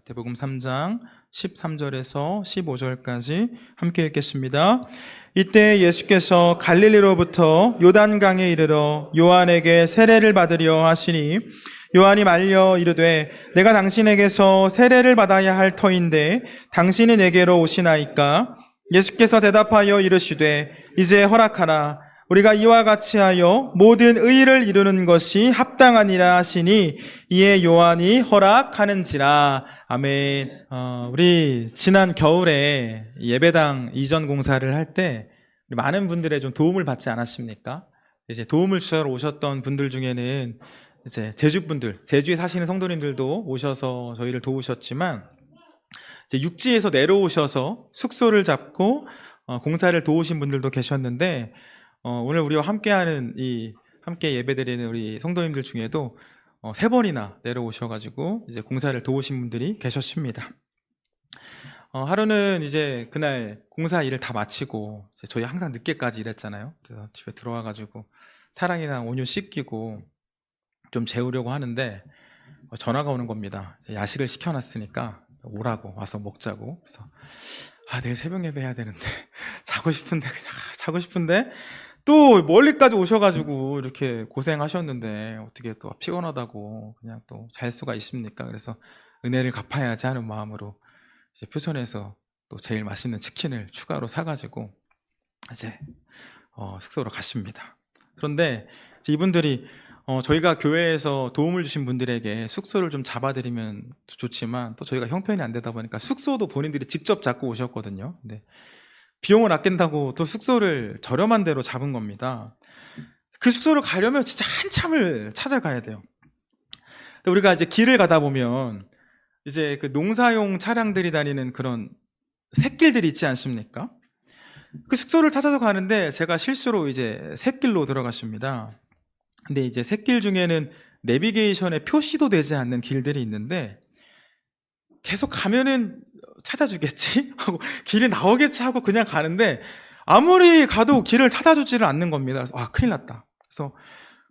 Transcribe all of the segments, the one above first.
마태복음 3장 13절에서 15절까지 함께 읽겠습니다. 이때 예수께서 갈릴리로부터 요단강에 이르러 요한에게 세례를 받으려 하시니 요한이 말려 이르되 내가 당신에게서 세례를 받아야 할 터인데 당신이 내게로 오시나이까? 예수께서 대답하여 이르시되 이제 허락하라. 우리가 이와 같이 하여 모든 의를 이루는 것이 합당하니라 하시니 이에 요한이 허락하는지라. 아멘. 우리 지난 겨울에 예배당 이전 공사를 할 때 많은 분들의 좀 도움을 받지 않았습니까? 이제 도움을 주러 오셨던 분들 중에는 이제 제주에 사시는 성도님들도 오셔서 저희를 도우셨지만, 이제 육지에서 내려오셔서 숙소를 잡고 공사를 도우신 분들도 계셨는데, 오늘 우리와 함께하는 함께 예배드리는 우리 성도님들 중에도 3번이나 내려오셔가지고 이제 공사를 도우신 분들이 계셨습니다. 하루는 이제 그날 공사 일을 다 마치고 저희 항상 늦게까지 일했잖아요. 그래서 집에 들어와가지고 사랑이랑 온유 씻기고 좀 재우려고 하는데 전화가 오는 겁니다. 야식을 시켜놨으니까 오라고, 와서 먹자고. 그래서 내일 새벽 예배 해야 되는데 자고 싶은데 또 멀리까지 오셔가지고 이렇게 고생하셨는데 어떻게 또 피곤하다고 그냥 또 잘 수가 있습니까? 그래서 은혜를 갚아야지 하는 마음으로 이제 표선에서 또 제일 맛있는 치킨을 추가로 사가지고 이제 숙소로 갔습니다. 그런데 이분들이 저희가 교회에서 도움을 주신 분들에게 숙소를 좀 잡아드리면 좋지만 또 저희가 형편이 안 되다 보니까 숙소도 본인들이 직접 잡고 오셨거든요. 근데 비용을 아낀다고 또 숙소를 저렴한 데로 잡은 겁니다. 그 숙소를 가려면 진짜 한참을 찾아가야 돼요. 우리가 이제 길을 가다 보면 이제 그 농사용 차량들이 다니는 그런 샛길들이 있지 않습니까? 그 숙소를 찾아서 가는데 제가 실수로 이제 샛길로 들어갔습니다. 근데 이제 샛길 중에는 내비게이션에 표시도 되지 않는 길들이 있는데 계속 가면은 찾아주겠지? 하고 길이 나오겠지 하고 그냥 가는데 아무리 가도 길을 찾아주지를 않는 겁니다. 그래서 큰일 났다. 그래서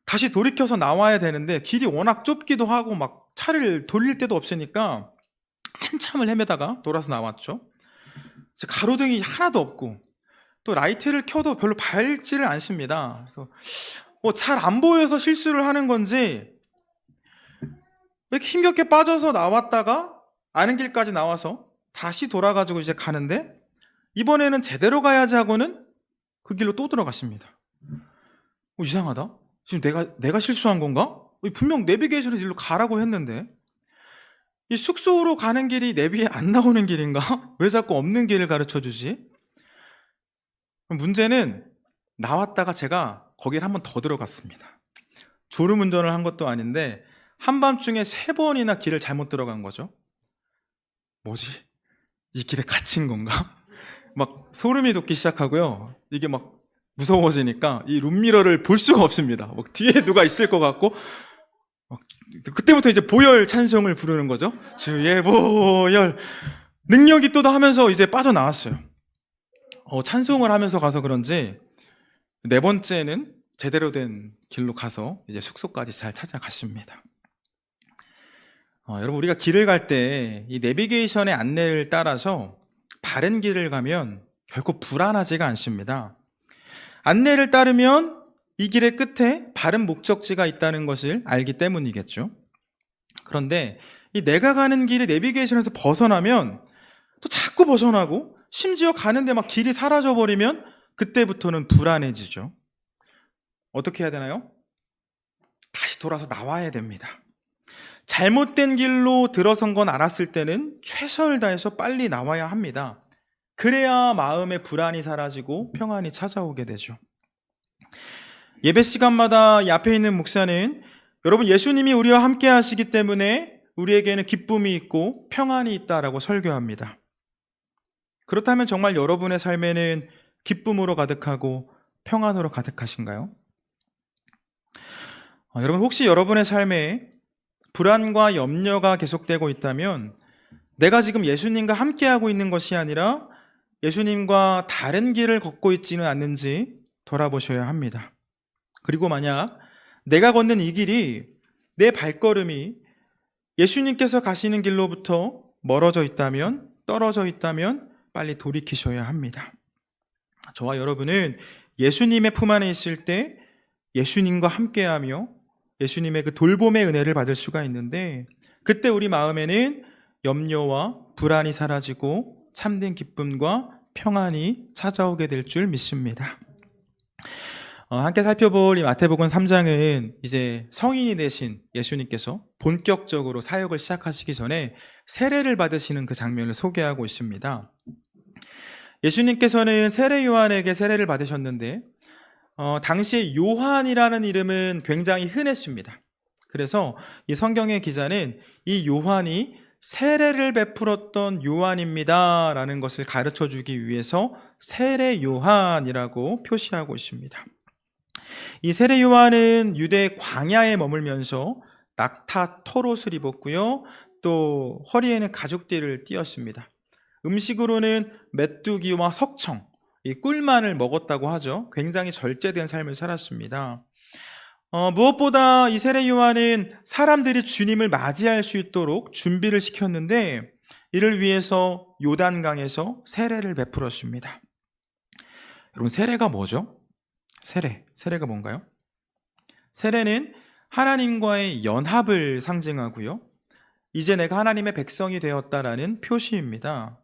다시 돌이켜서 나와야 되는데 길이 워낙 좁기도 하고 막 차를 돌릴 데도 없으니까 한참을 헤매다가 돌아서 나왔죠. 가로등이 하나도 없고 또 라이트를 켜도 별로 밝지를 않습니다. 그래서 잘 안 보여서 실수를 하는 건지 왜 이렇게 힘겹게 빠져서 나왔다가 아는 길까지 나와서 다시 돌아가지고 이제 가는데 이번에는 제대로 가야지 하고는 그 길로 또 들어갔습니다. 이상하다. 지금 내가 실수한 건가? 분명 내비게이션에서 일로 가라고 했는데 이 숙소로 가는 길이 내비에 안 나오는 길인가? 왜 자꾸 없는 길을 가르쳐 주지? 문제는 나왔다가 제가 거기를 한 번 더 들어갔습니다. 졸음운전을 한 것도 아닌데 한밤중에 3번이나 길을 잘못 들어간 거죠. 뭐지? 이 길에 갇힌 건가? 막 소름이 돋기 시작하고요. 이게 막 무서워지니까 이 룸미러를 볼 수가 없습니다. 막 뒤에 누가 있을 것 같고 그때부터 이제 보혈 찬송을 부르는 거죠. 주의 보혈 능력이 또다 하면서 이제 빠져나왔어요. 찬송을 하면서 가서 그런지 4번째는 제대로 된 길로 가서 이제 숙소까지 잘 찾아갔습니다. 여러분, 우리가 길을 갈 때 이 내비게이션의 안내를 따라서 바른 길을 가면 결코 불안하지가 않습니다. 안내를 따르면 이 길의 끝에 바른 목적지가 있다는 것을 알기 때문이겠죠. 그런데 이 내가 가는 길이 내비게이션에서 벗어나면 또 자꾸 벗어나고 심지어 가는데 막 길이 사라져버리면 그때부터는 불안해지죠. 어떻게 해야 되나요? 다시 돌아서 나와야 됩니다. 잘못된 길로 들어선 건 알았을 때는 최선을 다해서 빨리 나와야 합니다. 그래야 마음의 불안이 사라지고 평안이 찾아오게 되죠. 예배 시간마다 이 앞에 있는 목사는 여러분 예수님이 우리와 함께 하시기 때문에 우리에게는 기쁨이 있고 평안이 있다라고 설교합니다. 그렇다면 정말 여러분의 삶에는 기쁨으로 가득하고 평안으로 가득하신가요? 여러분, 혹시 여러분의 삶에 불안과 염려가 계속되고 있다면 내가 지금 예수님과 함께하고 있는 것이 아니라 예수님과 다른 길을 걷고 있지는 않는지 돌아보셔야 합니다. 그리고 만약 내가 걷는 이 길이, 내 발걸음이 예수님께서 가시는 길로부터 멀어져 있다면, 떨어져 있다면 빨리 돌이키셔야 합니다. 저와 여러분은 예수님의 품 안에 있을 때 예수님과 함께하며 예수님의 그 돌봄의 은혜를 받을 수가 있는데, 그때 우리 마음에는 염려와 불안이 사라지고 참된 기쁨과 평안이 찾아오게 될 줄 믿습니다. 함께 살펴볼 이 마태복음 3장은 이제 성인이 되신 예수님께서 본격적으로 사역을 시작하시기 전에 세례를 받으시는 그 장면을 소개하고 있습니다. 예수님께서는 세례 요한에게 세례를 받으셨는데 당시에 요한이라는 이름은 굉장히 흔했습니다. 그래서 이 성경의 기자는 이 요한이 세례를 베풀었던 요한입니다 라는 것을 가르쳐 주기 위해서 세례 요한이라고 표시하고 있습니다. 이 세례 요한은 유대 광야에 머물면서 낙타 털옷을 입었고요, 또 허리에는 가죽띠를 띠었습니다. 음식으로는 메뚜기와 석청, 이 꿀만을 먹었다고 하죠. 굉장히 절제된 삶을 살았습니다. 무엇보다 이 세례 요한은 사람들이 주님을 맞이할 수 있도록 준비를 시켰는데, 이를 위해서 요단강에서 세례를 베풀었습니다. 여러분, 세례가 뭐죠? 세례가 뭔가요? 세례는 하나님과의 연합을 상징하고요, 이제 내가 하나님의 백성이 되었다라는 표시입니다.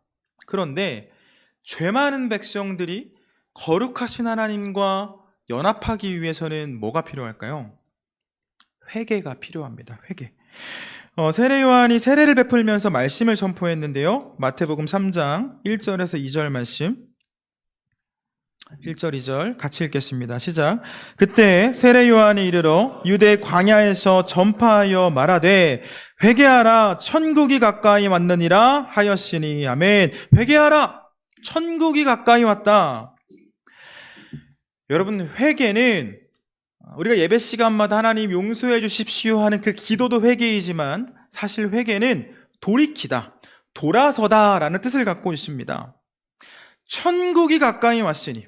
그런데 죄 많은 백성들이 거룩하신 하나님과 연합하기 위해서는 뭐가 필요할까요? 회개가 필요합니다. 회개. 세례 요한이 세례를 베풀면서 말씀을 선포했는데요, 마태복음 3장 1절에서 2절 말씀, 1절 2절 같이 읽겠습니다. 시작. 그때 세례 요한이 이르러 유대 광야에서 전파하여 말하되 회개하라, 천국이 가까이 왔느니라 하였으니. 아멘. 회개하라, 천국이 가까이 왔다. 여러분, 회개는 우리가 예배 시간마다 하나님 용서해 주십시오 하는 그 기도도 회개이지만, 사실 회개는 돌이키다, 돌아서다 라는 뜻을 갖고 있습니다. 천국이 가까이 왔으니,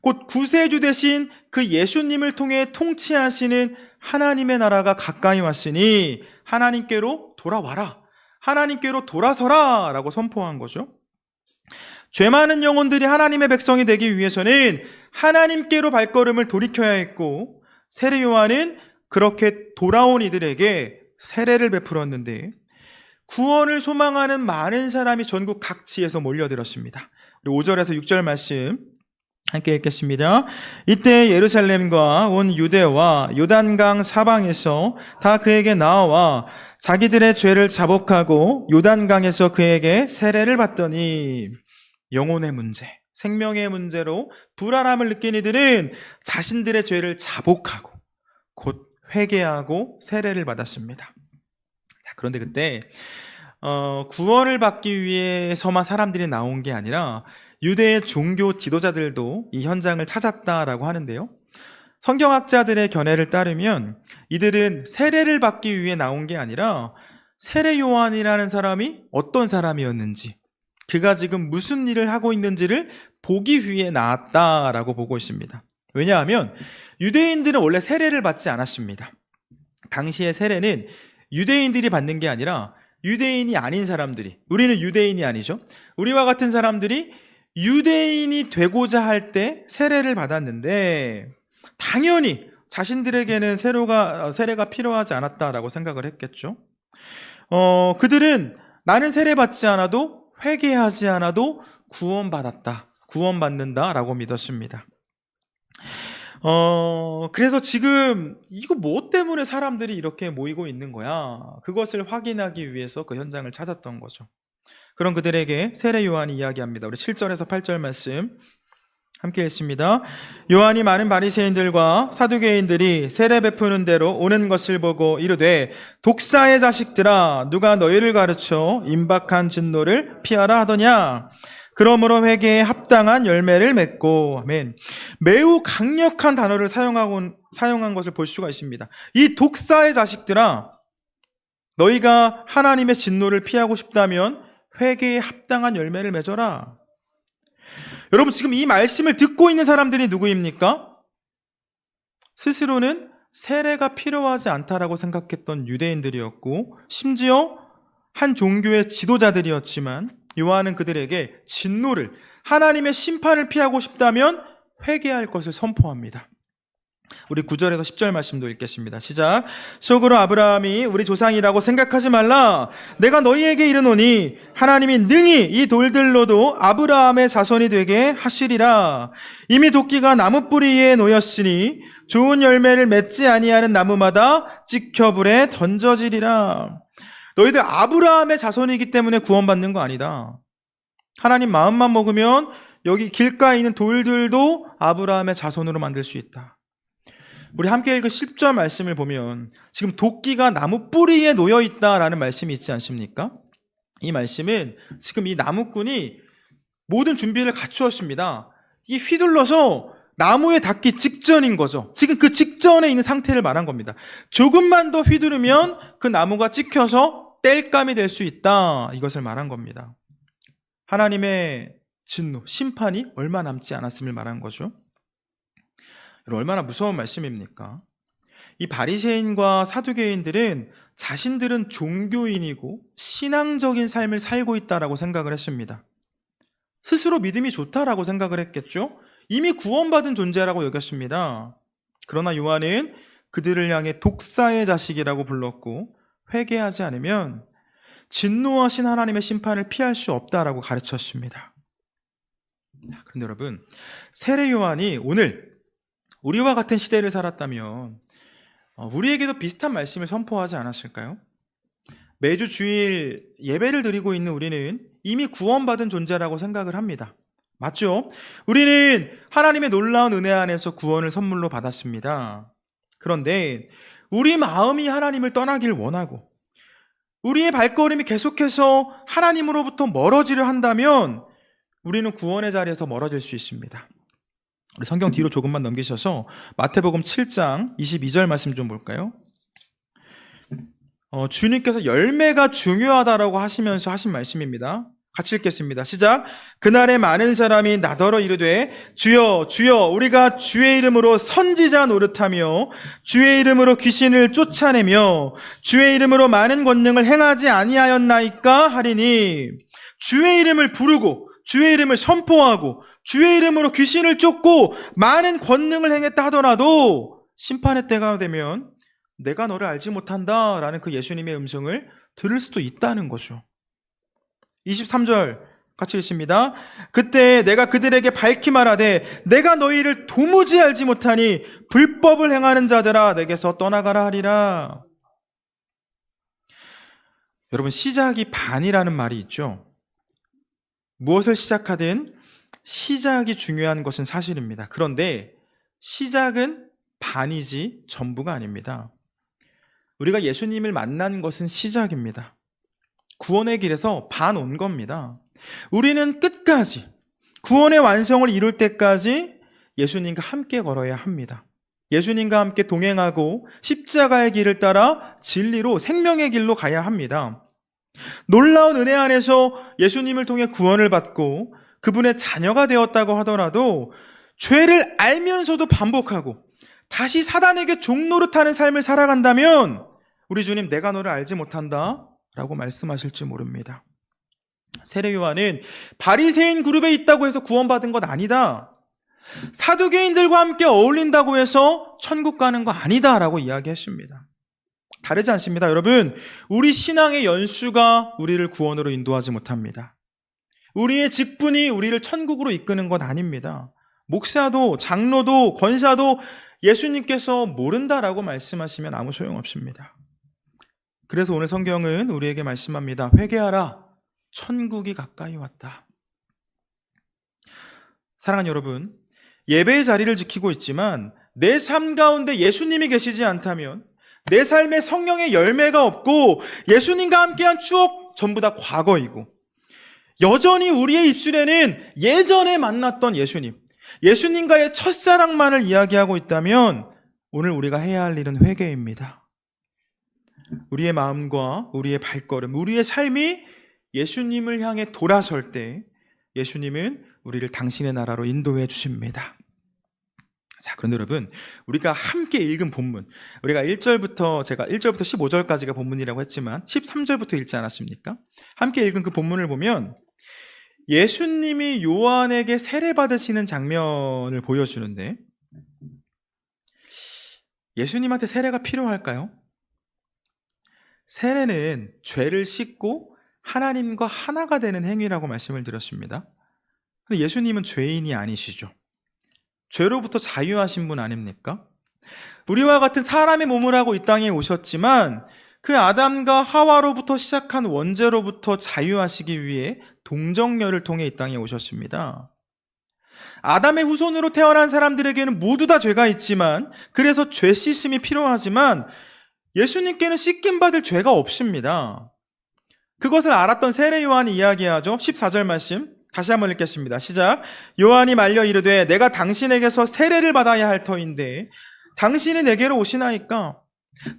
곧 구세주 되신 그 예수님을 통해 통치하시는 하나님의 나라가 가까이 왔으니 하나님께로 돌아와라, 하나님께로 돌아서라 라고 선포한 거죠. 죄 많은 영혼들이 하나님의 백성이 되기 위해서는 하나님께로 발걸음을 돌이켜야 했고, 세례 요한은 그렇게 돌아온 이들에게 세례를 베풀었는데 구원을 소망하는 많은 사람이 전국 각지에서 몰려들었습니다. 5절에서 6절 말씀 함께 읽겠습니다. 이때 예루살렘과 온 유대와 요단강 사방에서 다 그에게 나와 자기들의 죄를 자복하고 요단강에서 그에게 세례를 받더니, 영혼의 문제, 생명의 문제로 불안함을 느낀 이들은 자신들의 죄를 자복하고 곧 회개하고 세례를 받았습니다. 그런데 그때 구원을 받기 위해서만 사람들이 나온 게 아니라 유대의 종교 지도자들도 이 현장을 찾았다라고 하는데요, 성경학자들의 견해를 따르면 이들은 세례를 받기 위해 나온 게 아니라 세례 요한이라는 사람이 어떤 사람이었는지, 그가 지금 무슨 일을 하고 있는지를 보기 위해 나왔다라고 보고 있습니다. 왜냐하면 유대인들은 원래 세례를 받지 않았습니다. 당시의 세례는 유대인들이 받는 게 아니라 유대인이 아닌 사람들이, 우리는 유대인이 아니죠, 우리와 같은 사람들이 유대인이 되고자 할 때 세례를 받았는데, 당연히 자신들에게는 세례가 필요하지 않았다라고 생각을 했겠죠. 그들은 나는 세례 받지 않아도, 회개하지 않아도 구원받는다라고 믿었습니다. 그래서 지금 이거 뭐 때문에 사람들이 이렇게 모이고 있는 거야, 그것을 확인하기 위해서 그 현장을 찾았던 거죠. 그런 그들에게 세례 요한이 이야기합니다. 우리 7절에서 8절 말씀 함께 읽습니다. 요한이 많은 바리새인들과 사두개인들이 세례 베푸는 대로 오는 것을 보고 이르되, 독사의 자식들아, 누가 너희를 가르쳐 임박한 진노를 피하라 하더냐? 그러므로 회개에 합당한 열매를 맺고. 아멘. 매우 강력한 단어를 사용한 것을 볼 수가 있습니다. 이 독사의 자식들아, 너희가 하나님의 진노를 피하고 싶다면 회개에 합당한 열매를 맺어라. 여러분, 지금 이 말씀을 듣고 있는 사람들이 누구입니까? 스스로는 세례가 필요하지 않다라고 생각했던 유대인들이었고, 심지어 한 종교의 지도자들이었지만 요한은 그들에게 진노를, 하나님의 심판을 피하고 싶다면 회개할 것을 선포합니다. 우리 9절에서 10절 말씀도 읽겠습니다. 시작. 속으로 아브라함이 우리 조상이라고 생각하지 말라. 내가 너희에게 이르노니 하나님이 능히 이 돌들로도 아브라함의 자손이 되게 하시리라. 이미 도끼가 나무 뿌리 위에 놓였으니 좋은 열매를 맺지 아니하는 나무마다 찍혀 불에 던져지리라. 너희들 아브라함의 자손이기 때문에 구원받는 거 아니다. 하나님 마음만 먹으면 여기 길가에 있는 돌들도 아브라함의 자손으로 만들 수 있다. 우리 함께 읽은 10절 말씀을 보면 지금 도끼가 나무 뿌리에 놓여 있다라는 말씀이 있지 않습니까? 이 말씀은 지금 이 나무꾼이 모든 준비를 갖추었습니다. 이 휘둘러서 나무에 닿기 직전인 거죠. 지금 그 직전에 있는 상태를 말한 겁니다. 조금만 더 휘두르면 그 나무가 찍혀서 땔감이 될 수 있다. 이것을 말한 겁니다. 하나님의 진노, 심판이 얼마 남지 않았음을 말한 거죠. 얼마나 무서운 말씀입니까? 이 바리새인과 사두개인들은 자신들은 종교인이고 신앙적인 삶을 살고 있다라고 생각을 했습니다. 스스로 믿음이 좋다라고 생각을 했겠죠? 이미 구원받은 존재라고 여겼습니다. 그러나 요한은 그들을 향해 독사의 자식이라고 불렀고 회개하지 않으면 진노하신 하나님의 심판을 피할 수 없다라고 가르쳤습니다. 그런데 여러분, 세례 요한이 오늘 우리와 같은 시대를 살았다면 우리에게도 비슷한 말씀을 선포하지 않았을까요? 매주 주일 예배를 드리고 있는 우리는 이미 구원받은 존재라고 생각을 합니다. 맞죠? 우리는 하나님의 놀라운 은혜 안에서 구원을 선물로 받았습니다. 그런데 우리 마음이 하나님을 떠나길 원하고 우리의 발걸음이 계속해서 하나님으로부터 멀어지려 한다면 우리는 구원의 자리에서 멀어질 수 있습니다. 우리 성경 뒤로 조금만 넘기셔서 마태복음 7장 22절 말씀 좀 볼까요? 주님께서 열매가 중요하다라고 하시면서 하신 말씀입니다. 같이 읽겠습니다. 시작. 그날에 많은 사람이 나더러 이르되 주여 주여 우리가 주의 이름으로 선지자 노릇하며 주의 이름으로 귀신을 쫓아내며 주의 이름으로 많은 권능을 행하지 아니하였나이까 하리니, 주의 이름을 부르고 주의 이름을 선포하고 주의 이름으로 귀신을 쫓고 많은 권능을 행했다 하더라도 심판의 때가 되면 내가 너를 알지 못한다 라는 그 예수님의 음성을 들을 수도 있다는 거죠. 23절 같이 읽습니다. 그때 내가 그들에게 밝히 말하되 내가 너희를 도무지 알지 못하니 불법을 행하는 자들아 내게서 떠나가라 하리라. 여러분, 시작이 반이라는 말이 있죠. 무엇을 시작하든 시작이 중요한 것은 사실입니다. 그런데 시작은 반이지 전부가 아닙니다. 우리가 예수님을 만난 것은 시작입니다. 구원의 길에서 반 온 겁니다. 우리는 끝까지 구원의 완성을 이룰 때까지 예수님과 함께 걸어야 합니다. 예수님과 함께 동행하고 십자가의 길을 따라 진리로 생명의 길로 가야 합니다. 놀라운 은혜 안에서 예수님을 통해 구원을 받고 그분의 자녀가 되었다고 하더라도 죄를 알면서도 반복하고 다시 사단에게 종노릇하는 삶을 살아간다면 우리 주님, 내가 너를 알지 못한다 라고 말씀하실지 모릅니다. 세례 요한은 바리새인 그룹에 있다고 해서 구원받은 것 아니다, 사두개인들과 함께 어울린다고 해서 천국 가는 거 아니다 라고 이야기했습니다. 다르지 않습니다. 여러분, 우리 신앙의 연수가 우리를 구원으로 인도하지 못합니다. 우리의 직분이 우리를 천국으로 이끄는 건 아닙니다. 목사도 장로도 권사도 예수님께서 모른다라고 말씀하시면 아무 소용없습니다. 그래서 오늘 성경은 우리에게 말씀합니다. 회개하라, 천국이 가까이 왔다. 사랑하는 여러분, 예배의 자리를 지키고 있지만 내 삶 가운데 예수님이 계시지 않다면, 내 삶에 성령의 열매가 없고 예수님과 함께한 추억 전부 다 과거이고, 여전히 우리의 입술에는 예전에 만났던 예수님, 예수님과의 첫사랑만을 이야기하고 있다면 오늘 우리가 해야 할 일은 회개입니다. 우리의 마음과 우리의 발걸음, 우리의 삶이 예수님을 향해 돌아설 때 예수님은 우리를 당신의 나라로 인도해 주십니다. 자, 그런데 여러분, 우리가 함께 읽은 본문, 우리가 1절부터, 제가 1절부터 15절까지가 본문이라고 했지만 13절부터 읽지 않았습니까? 함께 읽은 그 본문을 보면 예수님이 요한에게 세례 받으시는 장면을 보여주는데, 예수님한테 세례가 필요할까요? 세례는 죄를 씻고 하나님과 하나가 되는 행위라고 말씀을 드렸습니다. 근데 예수님은 죄인이 아니시죠. 죄로부터 자유하신 분 아닙니까? 우리와 같은 사람의 몸을 하고 이 땅에 오셨지만 그 아담과 하와로부터 시작한 원죄로부터 자유하시기 위해 동정녀를 통해 이 땅에 오셨습니다. 아담의 후손으로 태어난 사람들에게는 모두 다 죄가 있지만, 그래서 죄 씻음이 필요하지만 예수님께는 씻김 받을 죄가 없습니다. 그것을 알았던 세례 요한이 이야기하죠. 14절 말씀 다시 한번 읽겠습니다. 시작. 요한이 말려 이르되 내가 당신에게서 세례를 받아야 할 터인데 당신이 내게로 오시나이까?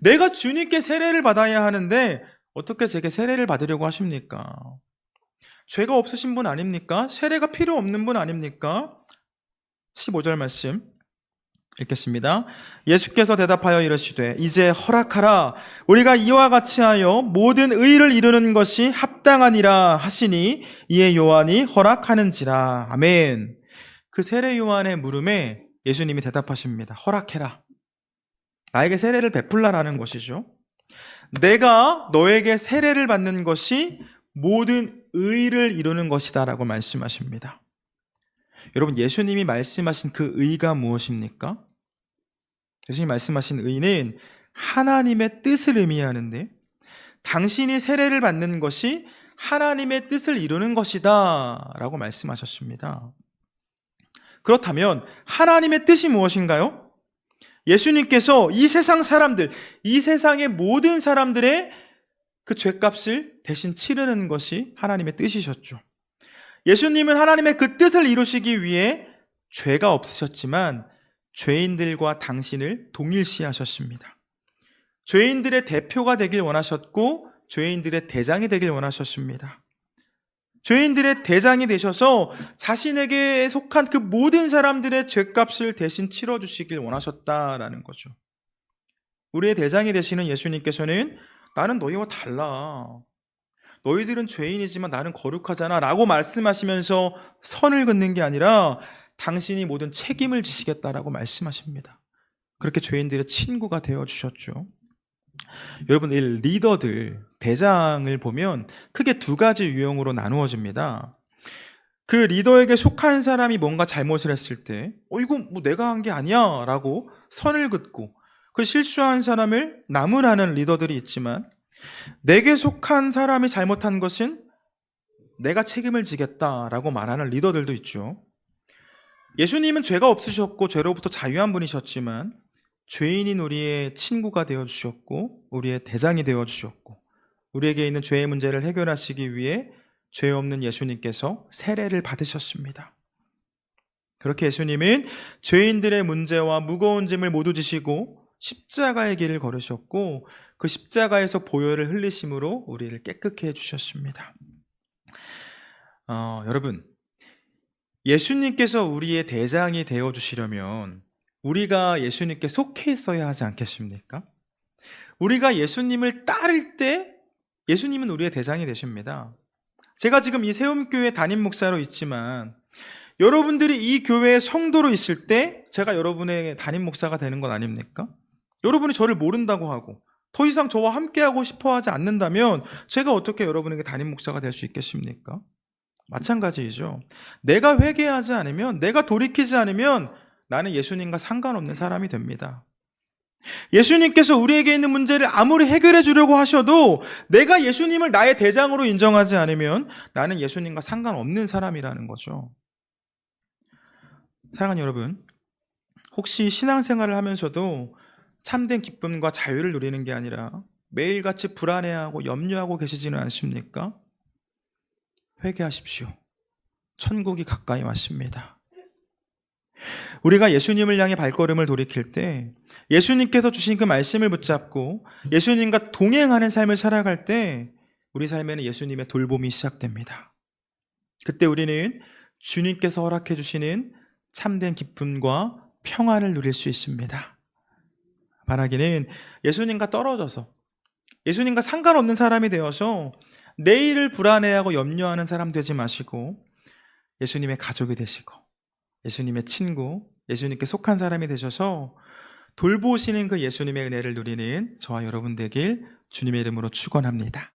내가 주님께 세례를 받아야 하는데 어떻게 제게 세례를 받으려고 하십니까? 죄가 없으신 분 아닙니까? 세례가 필요 없는 분 아닙니까? 15절 말씀 읽겠습니다. 예수께서 대답하여 이르시되 이제 허락하라. 우리가 이와 같이 하여 모든 의를 이루는 것이 합당하니라 하시니 이에 요한이 허락하는지라. 아멘. 그 세례 요한의 물음에 예수님이 대답하십니다. 허락해라. 나에게 세례를 베풀라라는 것이죠. 내가 너에게 세례를 받는 것이 모든 의를 이루는 것이다 라고 말씀하십니다. 여러분, 예수님이 말씀하신 그 의가 무엇입니까? 예수님이 말씀하신 의는 하나님의 뜻을 의미하는데, 당신이 세례를 받는 것이 하나님의 뜻을 이루는 것이다 라고 말씀하셨습니다. 그렇다면 하나님의 뜻이 무엇인가요? 예수님께서 이 세상 사람들, 이 세상의 모든 사람들의 그 죄값을 대신 치르는 것이 하나님의 뜻이셨죠. 예수님은 하나님의 그 뜻을 이루시기 위해 죄가 없으셨지만 죄인들과 당신을 동일시하셨습니다. 죄인들의 대표가 되길 원하셨고 죄인들의 대장이 되길 원하셨습니다. 죄인들의 대장이 되셔서 자신에게 속한 그 모든 사람들의 죄값을 대신 치러주시길 원하셨다라는 거죠. 우리의 대장이 되시는 예수님께서는 나는 너희와 달라. 너희들은 죄인이지만 나는 거룩하잖아 라고 말씀하시면서 선을 긋는 게 아니라 당신이 모든 책임을 지시겠다라고 말씀하십니다. 그렇게 죄인들의 친구가 되어주셨죠. 여러분, 이 리더들, 대장을 보면 크게 두 가지 유형으로 나누어집니다. 그 리더에게 속한 사람이 뭔가 잘못을 했을 때 이거 뭐 내가 한 게 아니야 라고 선을 긋고 그 실수한 사람을 나무라는 리더들이 있지만, 내게 속한 사람이 잘못한 것은 내가 책임을 지겠다라고 말하는 리더들도 있죠. 예수님은 죄가 없으셨고 죄로부터 자유한 분이셨지만 죄인인 우리의 친구가 되어주셨고 우리의 대장이 되어주셨고 우리에게 있는 죄의 문제를 해결하시기 위해 죄 없는 예수님께서 세례를 받으셨습니다. 그렇게 예수님은 죄인들의 문제와 무거운 짐을 모두 지시고 십자가의 길을 걸으셨고 그 십자가에서 보혈을 흘리심으로 우리를 깨끗게 해주셨습니다. 여러분, 예수님께서 우리의 대장이 되어주시려면 우리가 예수님께 속해 있어야 하지 않겠습니까? 우리가 예수님을 따를 때 예수님은 우리의 대장이 되십니다. 제가 지금 이 세움교회 담임 목사로 있지만 여러분들이 이 교회의 성도로 있을 때 제가 여러분의 담임 목사가 되는 건 아닙니까? 여러분이 저를 모른다고 하고 더 이상 저와 함께하고 싶어 하지 않는다면 제가 어떻게 여러분에게 담임 목사가 될 수 있겠습니까? 마찬가지이죠. 내가 회개하지 않으면, 내가 돌이키지 않으면 나는 예수님과 상관없는 사람이 됩니다. 예수님께서 우리에게 있는 문제를 아무리 해결해 주려고 하셔도 내가 예수님을 나의 대장으로 인정하지 않으면 나는 예수님과 상관없는 사람이라는 거죠. 사랑하는 여러분, 혹시 신앙생활을 하면서도 참된 기쁨과 자유를 누리는 게 아니라 매일같이 불안해하고 염려하고 계시지는 않습니까? 회개하십시오. 천국이 가까이 왔습니다. 우리가 예수님을 향해 발걸음을 돌이킬 때 예수님께서 주신 그 말씀을 붙잡고 예수님과 동행하는 삶을 살아갈 때 우리 삶에는 예수님의 돌봄이 시작됩니다. 그때 우리는 주님께서 허락해 주시는 참된 기쁨과 평안을 누릴 수 있습니다. 바라기는 예수님과 떨어져서 예수님과 상관없는 사람이 되어서 내일을 불안해하고 염려하는 사람 되지 마시고 예수님의 가족이 되시고 예수님의 친구, 예수님께 속한 사람이 되셔서 돌보시는 그 예수님의 은혜를 누리는 저와 여러분 되길 주님의 이름으로 축원합니다.